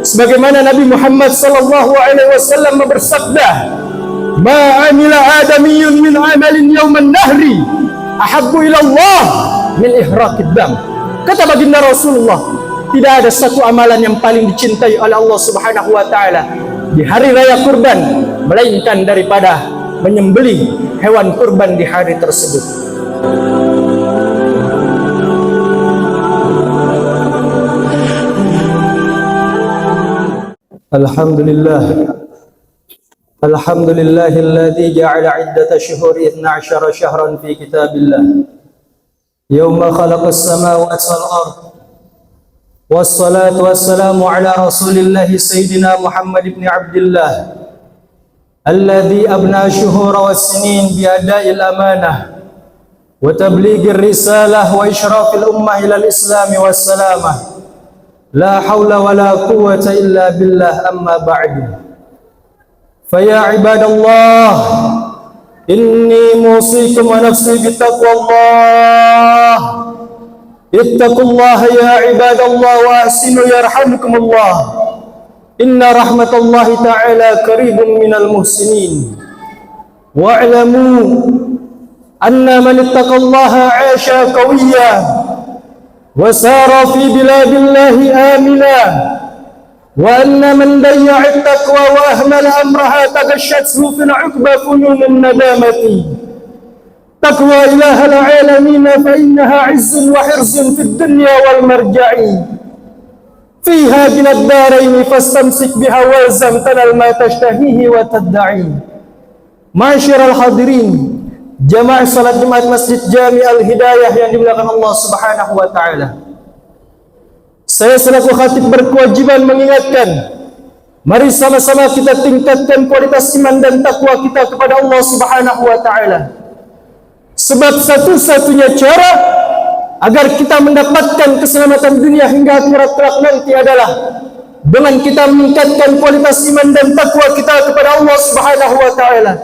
sebagaimana Nabi Muhammad sallallahu alaihi wasallam bersabda, "Ma 'amila adamiyyun min 'amalin yawman nahri ahabbu ila Allah min ihraqid dam." Kata baginda Rasulullah, tidak ada satu amalan yang paling dicintai oleh Allah Subhanahu wa taala di hari raya kurban melainkan daripada menyembelih hewan kurban di hari tersebut. Alhamdulillahilladzi ja'ala 'iddata syuhuri 12 syahran fi kitabillah yawma khalaqas samawati wal ardh. Wassalatu wassalamu ala rasulillah sayyidina Muhammad ibn Abdullah alladhi abna syuhura was-sinin biada'il amanah wa tablighir risalah wa isyrafil ummah ilal islami wassalamah. La hawla wa la quwwata illa billah, amma ba'du. Faya ibadallah, inni musikum wa nafsi bitaqwallah. Ittaqullaha ya ibadallah wa ahsinu yarhamukumullah. Inna rahmatallahi ta'ala qaribun minal muhsinin. Wa'lamu anna man ittaqallaha 'asha qawiyyan wa sara fi biladillahi amina, wa anna man dayya'a at-taqwa wa ahmala amraha taghashshathu fil 'uqba fununun nadamati. Taqwa ilahal alamin fa innaha 'izzun wa hirzun fid dunya wal marja'i fiha bilad darain fastamsik biha walzam tanal ma tashtahihi wa tadda'i. Ma'asyiral hadirin, jamaah salat Jumat Masjid Jami Al-Hidayah yang dimuliakan Allah Subhanahu wa taala. Saya selaku khatib berkewajiban mengingatkan, mari sama-sama kita tingkatkan kualitas iman dan takwa kita kepada Allah Subhanahu wa taala. Sebab satu-satunya cara agar kita mendapatkan keselamatan dunia hingga akhirat kelak nanti adalah dengan kita meningkatkan kualitas iman dan takwa kita kepada Allah Subhanahu wa taala.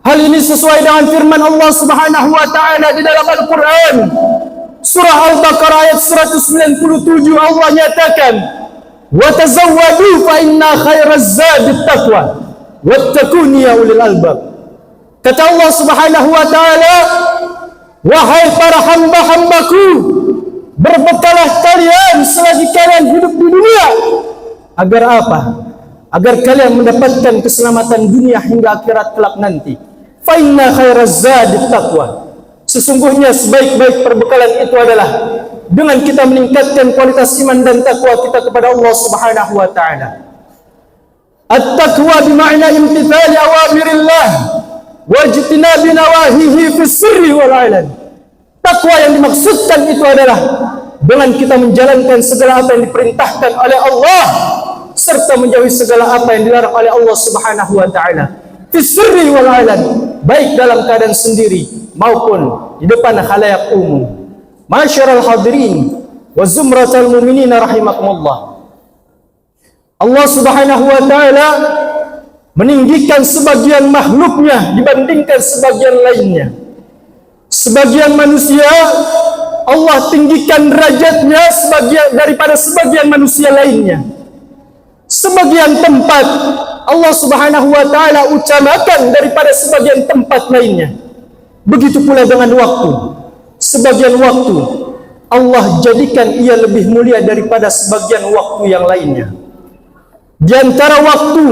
Hal ini sesuai dengan firman Allah Subhanahu wa taala di dalam Al-Qur'an. Surah Al-Baqarah ayat 197, Allah nyatakan, "Wa tazawwadu fa inna khairaz zadit taqwa wattaquni ya ulil albab." Kata Allah Subhanahu wa taala, "Wahai para hamba-hambaku, berbekalah kalian selagi kalian hidup di dunia." Agar apa? Agar kalian mendapatkan keselamatan dunia hingga akhirat kelak nanti. Fa inna khairaz zadit taqwa. Sesungguhnya sebaik-baik perbekalan itu adalah dengan kita meningkatkan kualitas iman dan takwa kita kepada Allah Subhanahu wa taala. At-taqwa bima'na imtithali awamirillah wajtinabi nawahihi fis sirri wal 'alan. Takwa yang dimaksudkan itu adalah dengan kita menjalankan segala apa yang diperintahkan oleh Allah serta menjauhi segala apa yang dilarang oleh Allah Subhanahu wa taala. Fis sirri wal 'alan, baik dalam keadaan sendiri maupun di depan khalayak umum. Ma'asyiral hadirin wa zumratal mu'minin rahimakumullah. Allah Subhanahu wa taala meninggikan sebagian makhluknya dibandingkan sebagian lainnya. Sebagian manusia Allah tinggikan derajatnya daripada sebagian manusia lainnya. Sebagian tempat Allah Subhanahu wa taala utamakan daripada sebagian tempat lainnya. Begitu pula dengan waktu. Sebagian waktu Allah jadikan ia lebih mulia daripada sebagian waktu yang lainnya. Di antara waktu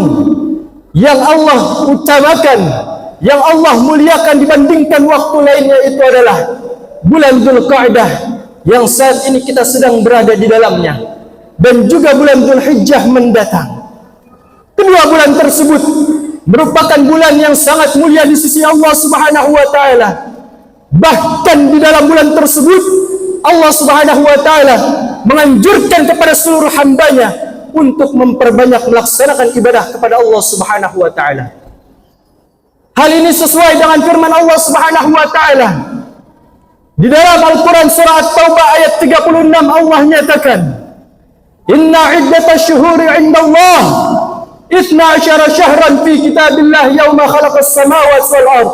yang Allah utamakan, yang Allah muliakan dibandingkan waktu lainnya itu adalah bulan Dzulqa'dah yang saat ini kita sedang berada di dalamnya, dan juga bulan Dzulhijjah mendatang. Kedua bulan tersebut merupakan bulan yang sangat mulia di sisi Allah Subhanahu wa taala. Bahkan di dalam bulan tersebut Allah Subhanahu wa taala menganjurkan kepada seluruh hambanya untuk memperbanyak melaksanakan ibadah kepada Allah Subhanahu wa taala. Hal ini sesuai dengan firman Allah Subhanahu wa taala di dalam Al-Qur'an surah At-Taubah ayat 36. Allah nyatakan, "Inna 'iddatash syuhuri 'indallah 12 syahran fi kitabillah yauma khalaqas samawati wal ardh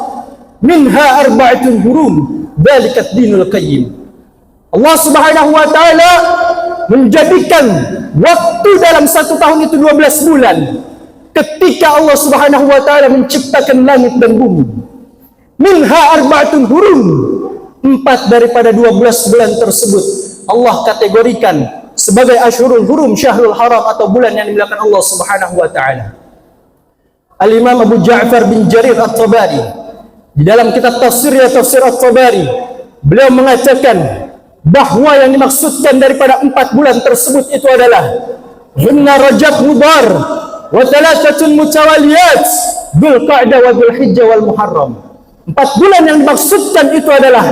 minha arba'atun hurum dzalikat dinul qayyim." Allah Subhanahu wa taala menjadikan waktu dalam 1 tahun itu 12 bulan. Ketika Allah Subhanahu wa taala menciptakan langit dan bumi, minha arba'atun hurum, 4 daripada 12 bulan tersebut Allah kategorikan sebagai Ashhurul Hurum, Syahrul Haram, atau bulan yang dimuliakan Allah Subhanahu wa taala. Al-Imam Abu Ja'far bin Jarir At-Tabari di dalam kitab tafsirnya, Tafsir At-Tabari, beliau mengatakan bahwa yang dimaksudkan daripada 4 bulan tersebut itu adalah Hunna Rajab Mudhar wa thalathatun mutawaliyat, Dzulqa'dah wa Dzulhijjah wal Muharram. 4 bulan yang dimaksudkan itu adalah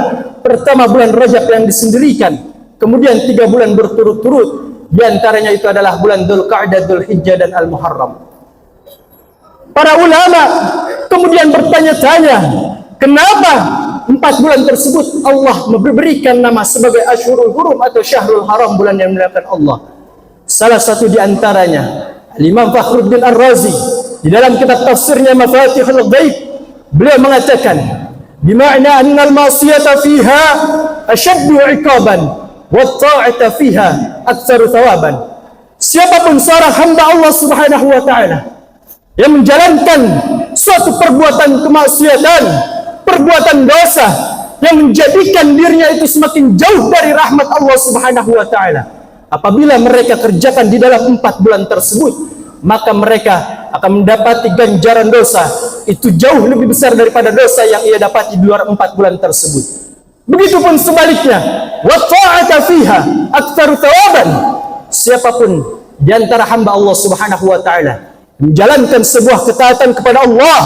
pertama bulan Rajab yang disendirikan, kemudian 3 bulan berturut-turut, di antaranya itu adalah bulan Dzulqa'dah, Dzulhijjah dan Al-Muharram. Para ulama kemudian bertanya-tanya, kenapa 4 bulan tersebut Allah memberikan nama sebagai Ashhurul Hurum atau Syahrul Haram, bulan yang dimuliakan Allah? Salah satu di antaranya Imam Fakhruddin Ar-Razi di dalam kitab tafsirnya Mafatihul Ghaib, beliau mengatakan bima'na annal ma'siyata fiha ashaddu 'iqaban wa ta'ata fiha aktsaru thawaban. Siapapun seorang hamba Allah Subhanahu wa taala yang menjalankan suatu perbuatan kemaksiatan, perbuatan dosa yang menjadikan dirinya itu semakin jauh dari rahmat Allah Subhanahu wa taala, apabila mereka kerjakan di dalam 4 bulan tersebut, maka mereka akan mendapati ganjaran dosa itu jauh lebih besar daripada dosa yang ia dapat di luar 4 bulan tersebut. Begitupun sebaliknya, wa ta'ata fiha aktsaru thawaban. Siapapun di antara hamba Allah Subhanahu wa taala menjalankan sebuah ketaatan kepada Allah,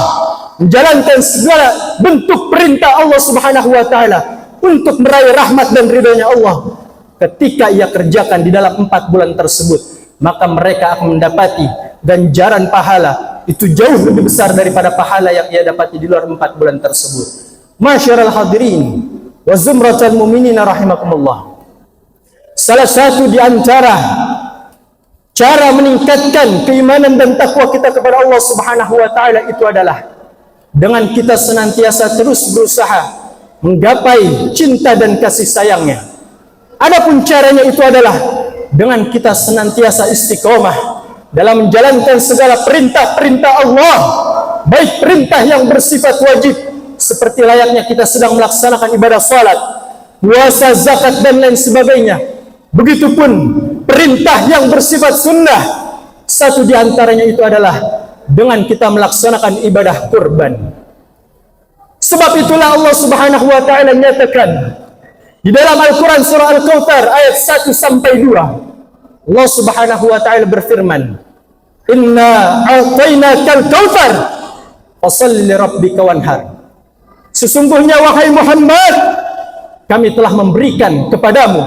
menjalankan segala bentuk perintah Allah Subhanahu wa taala untuk meraih rahmat dan ridhonya Allah, ketika ia kerjakan di dalam 4 bulan tersebut, maka mereka akan mendapati ganjaran pahala itu jauh lebih besar daripada pahala yang ia dapati di luar 4 bulan tersebut. Masyiral hadirin wa zumratal mu'minina rahimakumullah, salah satu di antara cara meningkatkan keimanan dan takwa kita kepada Allah Subhanahu wa taala itu adalah dengan kita senantiasa terus berusaha menggapai cinta dan kasih sayangnya. Adapun caranya itu adalah dengan kita senantiasa istiqomah dalam menjalankan segala perintah-perintah Allah, baik perintah yang bersifat wajib seperti layaknya kita sedang melaksanakan ibadah salat, puasa, zakat dan lain sebagainya. Begitupun perintah yang bersifat sunnah, satu di antaranya itu adalah dengan kita melaksanakan ibadah kurban. Sebab itulah Allah Subhanahu wa taala menyatakan di dalam Al-Quran surah Al-Kautsar ayat 1 sampai 2, Allah Subhanahu wa taala berfirman, "Inna a'tainakal kautsar fashalli li rabbika wanhar." Sesungguhnya wahai Muhammad, kami telah memberikan kepadamu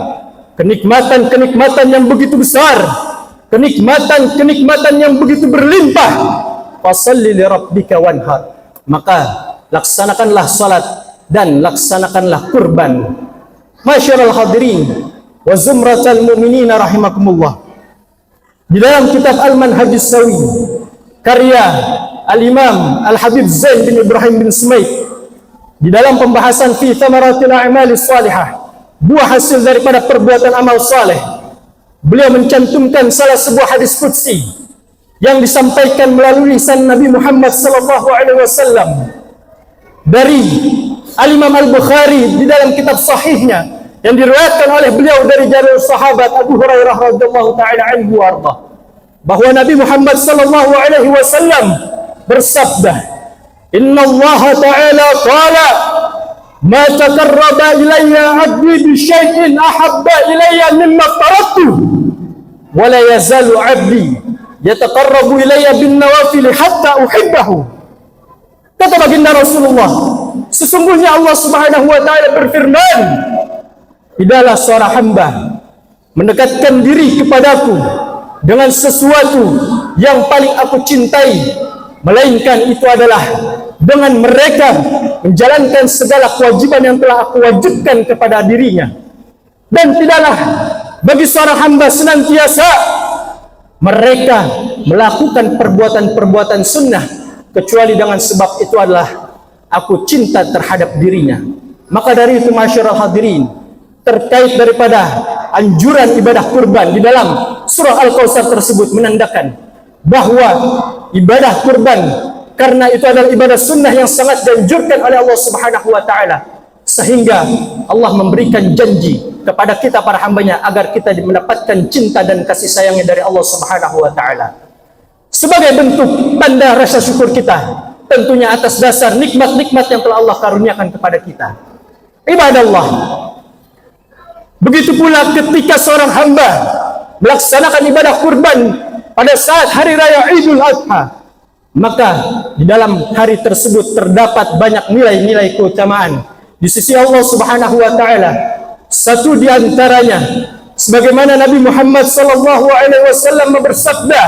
kenikmatan-kenikmatan yang begitu besar, kenikmatan-kenikmatan yang begitu berlimpah. Fashalli li rabbika wanhar, maka laksanakanlah salat dan laksanakanlah kurban. Masyiral hadirin wa zumratal mu'minina rahimakumullah, di dalam kitab Al-Manhajus Sawi karya Al-Imam Al-Habib Zain bin Ibrahim bin Sumaid, di dalam pembahasan fi thamaratil a'malis salihah, buah hasil daripada perbuatan amal saleh, beliau mencantumkan salah sebuah hadis qudsi yang disampaikan melalui lisan Nabi Muhammad sallallahu alaihi wasallam dari Al-Imam Al-Bukhari di dalam kitab sahihnya, yang diriwayatkan oleh beliau dari jalur sahabat Abu Hurairah radhiyallahu taala anhu warda, bahwa Nabi Muhammad sallallahu alaihi wasallam bersabda, "Inna Allah ta'ala qala ma taqarraba ilayya 'abdi bi syai'in ahabba ilayya mimma taraktu wa la yazalu 'abdi yataqarrabu ilayya bin nawafil hatta uhibbahu." Kata baginda Rasulullah, sesungguhnya Allah Subhanahu wa taala berfirman, tidaklah seorang hamba mendekatkan diri kepadaku dengan sesuatu yang paling aku cintai, melainkan itu adalah dengan mereka menjalankan segala kewajiban yang telah aku wajibkan kepada dirinya. Dan tidaklah bagi seorang hamba senantiasa mereka melakukan perbuatan-perbuatan sunnah kecuali dengan sebab itu adalah aku cinta terhadap dirinya. Maka dari itu, masyiral hadirin, terkait daripada anjuran ibadah kurban di dalam surah Al-Kautsar tersebut menandakan bahwa ibadah kurban karena itu adalah ibadah sunnah yang sangat dianjurkan oleh Allah Subhanahu wa taala, sehingga Allah memberikan janji kepada kita para hambanya agar kita mendapatkan cinta dan kasih sayangnya dari Allah Subhanahu wa taala. Sebagai bentuk tanda rasa syukur kita, tentunya atas dasar nikmat-nikmat yang telah Allah karuniakan kepada kita. Ibadah Allah. Begitu pula ketika seorang hamba melaksanakan ibadah kurban pada saat hari raya Idul Adha, maka di dalam hari tersebut terdapat banyak nilai-nilai keutamaan di sisi Allah Subhanahu wa taala. Satu di antaranya sebagaimana Nabi Muhammad sallallahu alaihi wasallam bersabda,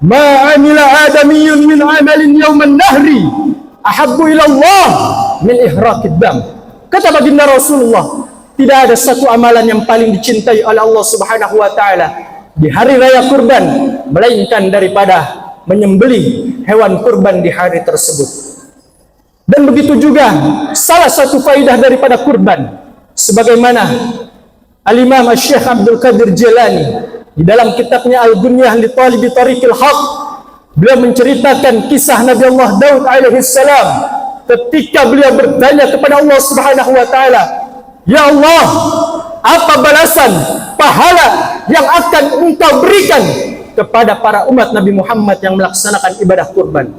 "Ma 'amila adamiyyun min 'amalin yawman nahri ahabbu ila Allah min ihraqid dam." Kata baginda Rasulullah, tidak ada satu amalan yang paling dicintai oleh Allah Subhanahu wa taala di hari raya kurban melainkan daripada menyembelih hewan kurban di hari tersebut. Dan begitu juga salah satu faidah daripada kurban, sebagaimana Al-Imam Syekh Abdul Qadir Jilani di dalam kitabnya Al-Bunyah li Talibi Tariqil Haq, beliau menceritakan kisah Nabi Allah Daud alaihi salam ketika beliau bertanya kepada Allah Subhanahu wa taala, "Ya Allah, apa balasan pahala yang akan Engkau berikan kepada para umat Nabi Muhammad yang melaksanakan ibadah kurban?"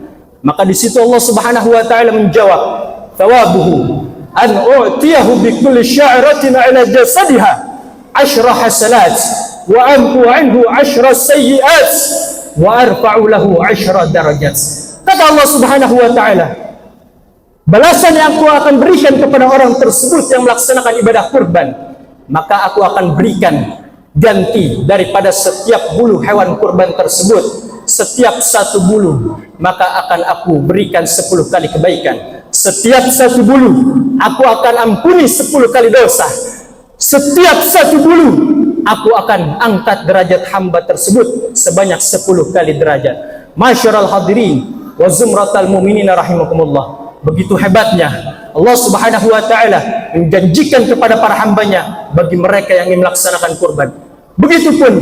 Maka di situ Allah Subhanahu wa taala menjawab, "Thawabuhu an u'tiyahu bi kulli sya'ratin 'ala jasadiha 10 hasanat wa amhu anhu 10 sayyi'at wa arfa'u lahu 10 darajat." Kata Allah Subhanahu wa taala, balasan yang aku akan berikan kepada orang tersebut yang melaksanakan ibadah kurban, maka aku akan berikan ganti daripada setiap bulu hewan kurban tersebut. Setiap satu bulu, maka akan aku berikan 10 kali kebaikan. Setiap satu bulu, aku akan ampuni 10 kali dosa. Setiap satu bulu, aku akan angkat derajat hamba tersebut sebanyak 10 kali derajat. Masyarul hadirin wa zumratal mu'minina rahimakumullah. Begitu hebatnya Allah Subhanahu wa taala menjanjikan kepada para hambanya bagi mereka yang ingin melaksanakan kurban. Begitupun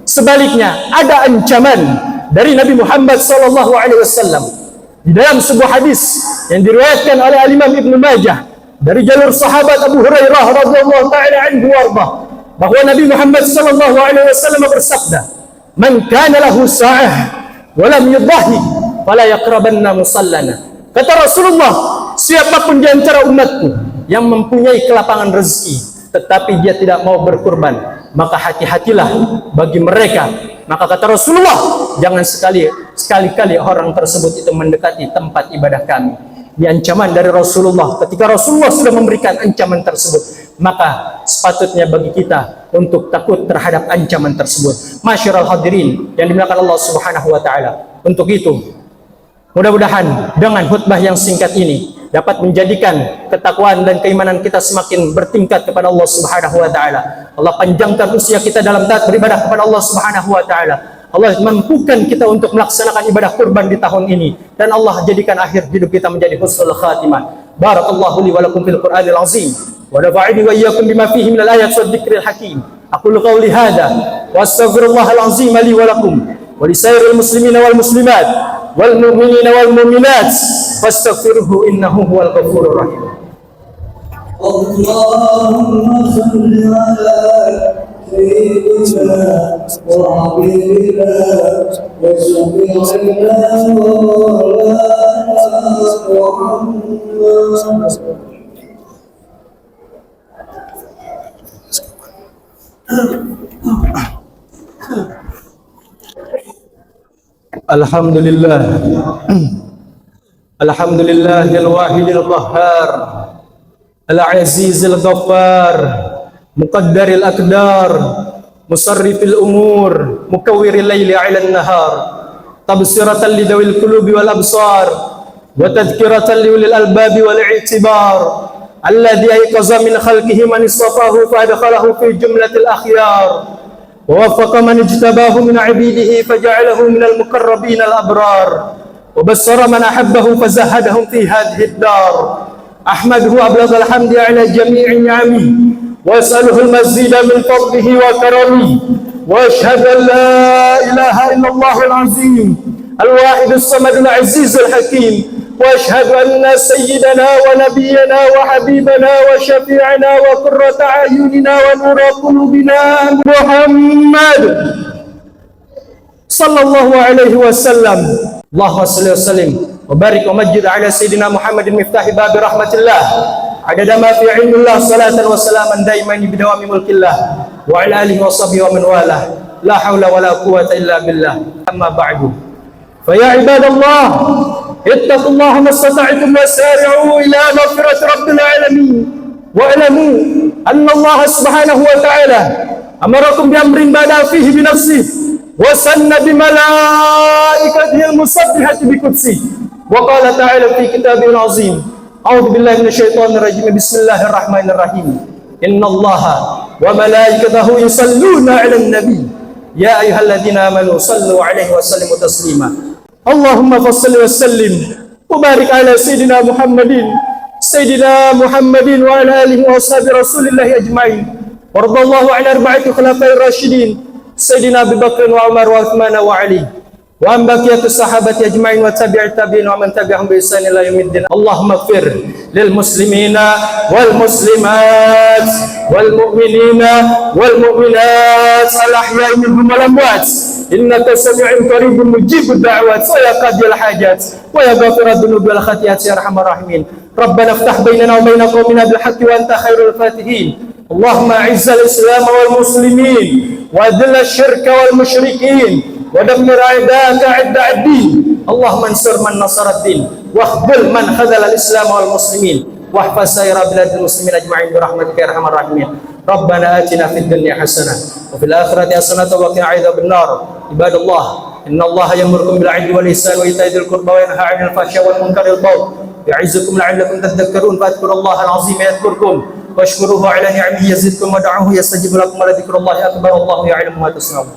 sebaliknya ada ancaman dari Nabi Muhammad sallallahu alaihi wasallam di dalam sebuah hadis yang diriwayatkan oleh Imam Ibnu Majah dari jalur sahabat Abu Hurairah radhiyallahu taala anhu warda, bahwa Nabi Muhammad sallallahu alaihi wasallam bersabda, "Man kana lahu sa'ah wa lam yudhi fala yaqrabanna musallana." Kata Rasulullah, siapapun di antara umatku yang mempunyai kelapangan rezeki tetapi dia tidak mau berkurban, maka hati-hatilah bagi mereka. Maka kata Rasulullah, jangan sekali-kali orang tersebut itu mendekati tempat ibadah kami. Di ancaman dari Rasulullah, ketika Rasulullah sudah memberikan ancaman tersebut, maka sepatutnya bagi kita untuk takut terhadap ancaman tersebut. Masyarul hadirin yang dimuliakan Allah Subhanahu wa taala. Untuk itu, mudah-mudahan dengan khutbah yang singkat ini dapat menjadikan ketakwaan dan keimanan kita semakin bertingkat kepada Allah Subhanahu wa taala. Allah panjangkan usia kita dalam taat beribadah kepada Allah Subhanahu wa taala. Allah mampukan kita untuk melaksanakan ibadah kurban di tahun ini, dan Allah jadikan akhir hidup kita menjadi husnul khatimah. Barakallahu li wa lakum fil Qur'anil azim wa nafa'ani wa iyyakum bima fihi minal ayati wad dzikril hakim. Aqulu qawli hadza wa astaghfirullahal azim li wa lakum wa lisairil muslimina wal muslimat wal mu'minina wal mu'minat fastaghfiruhu innahu huwal ghafurur rahim. Allahumma shalli ala sayyidina wa habibina wa shafi'ina Muhammad. Alhamdulillah. Alhamdulillahil wahidil qahhar, al-azizil ghaffar, muqaddaril aqdar, musarrifil umur, mukawwiril laili 'alan nahar, tabsiratan lidawil qulubi wal absar, wa tadhkiratan liulil albabi wal i'tibar, alladhi ayqaza min khalqihi man istafahu fa adkhalahu fi jumlatil akhyar. ووفق من اجتباه من عبيده فجعله من المقربين الأبرار وبصر من أحبه فزهدهم في هذه الدار. أحمده أبلغ الحمد على جميع نعمه وأسأله المزيد من فضله وكرمه، وأشهد أن لا إله إلا الله العظيم الواحد الصمد العزيز الحكيم، وأشهد أن سيدنا ونبينا وحبيبنا وشفيعنا وقرة أعيننا ونور قلوبنا محمد صلى الله عليه وسلم. اللهم صل وسلم وبارك ومجد على سيدنا محمد مفتاح باب رحمة الله عدد ما في علم الله، صلاة وسلاما دائمين بدوام ملك الله وعلى آله وصحبه ومن والاه، لا حول ولا قوة إلا بالله. أما بعد، فيا عباد الله اتقوا الله ما استطعتم وسارعوا إلى مغفرة رب العالمين، واعلموا أن الله سبحانه وتعالى أمركم بأمر بدأ فيه بنفسه وسن بملائكته المسبحة بقدسه، وقال تعالى في كتابه العظيم: أعوذ بالله من الشيطان الرجيم، بسم الله الرحمن الرحيم، إن الله وملائكته يصلون على النبي يا أيها الذين آمنوا صلوا عليه وسلموا تسليما. اللهم فصل وسلم وبارك على سيدنا محمد وعلى آله وأصحابه رسول الله أجمعين، وارض الله عن أربعة خلفاء الراشدين سيدنا أبي بكر وعمر وعثمان وعلي، وعن بقية الصحابة أجمعين وتابع التابعين ومن تبعهم بإحسان إلى يوم الدين. اللهم اغفر للمسلمين والمسلمات والمؤمنين والمؤمنات الأحياء منهم والأموات، إنك سميع قريب مجيب الدعوات ويا قاضي الحاجات ويا غافر الذنوب والخطيئات يا أرحم الراحمين. ربنا افتح بيننا وبين قومنا بالحق وأنت خير الفاتحين. اللهم أعز الإسلام والمسلمين وأذل الشرك والمشركين ودمر أعداءك أعداء الدين. اللهم انصر من نصر الدين واخذل من خذل الإسلام والمسلمين، واحفظ سائر بلاد المسلمين أجمعين برحمتك يا أرحم الراحمين. ربنا آتنا في الدنيا حسنة وفي الآخرة حسنة وقنا عذاب النار. عباد الله، إن الله يأمركم بالعدل والإحسان وإيتاء ذي القربى وينهى عن الفحشاء والمنكر والبغي يعظكم لعلكم تذكرون، فاذكروا الله العظيم يذكركم واشكروه على نعمه يزدكم ودعوه يستجب لكم ولذكر الله أكبر. الله يعلم ما تصنعون.